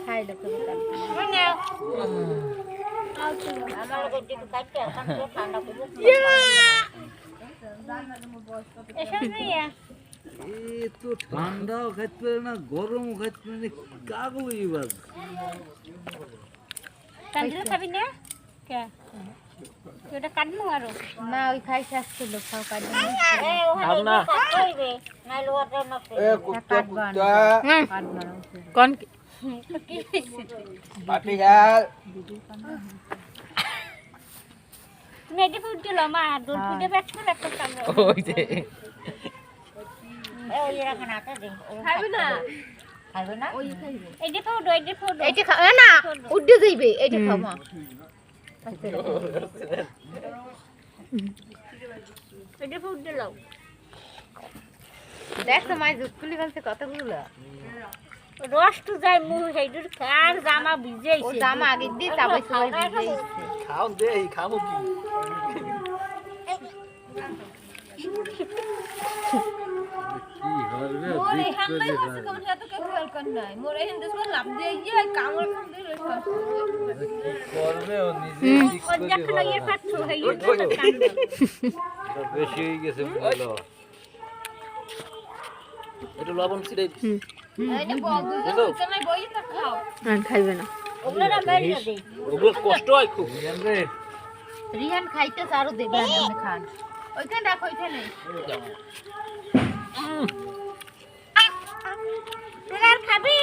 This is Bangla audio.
খাই দেখো তো ঠান্ডাও খাইতে পারে না, গরমও খাইতে পারে না, কাগজ এবার খাবি না কে ওটা কাটবো আরো না ওই খাই শেষ করলো খাও কাটবে না কাটবে না লোয়াটা না কাটবা কাটবা কোন পাটি গাল তুমি এটি ফুট দিল মা দুধ ফুটে ব্যাক করে একটা কামড় ওই যে ওই রাখা না দে খাইবে না খাইবে না ওই খাইবে এটি ফুট এইটা খাও না উঠে যাইবে এইটা খাও মা এটি ফুট দিল দেখো মাই জুটকুলি বলতে কতগুলো রস তো যায় মুখ হেডুর কার জামা ও ভিজেইছে জামা আগে দিয়ে চাবাই সবাই ভিজে খাও দে খাবো কি কি হবে মোরে দেখ হামলাই করে হচ্ছে কোন এত কে খেয়াল কর নাই মোরে হেন দেশ লাভ দিয়ে ইয়ে কামড় খান দিয়ে করবে ও নিজে ঠিক ওর করে যখন ইয়ে পাচ্ছো হেইয়ে বেশি হয়ে গেছে বলো একটু লবণ ছিটাই এইটা বল দুটো নাই বই তা খাও খাইবে না ওগুলো মেরে দেই ওগুলো কষ্ট হয় খুব রে রিহান খাইতে আরো দেবে আপনি খান ওইখানে রাখো ওইখানে তোরা খাবি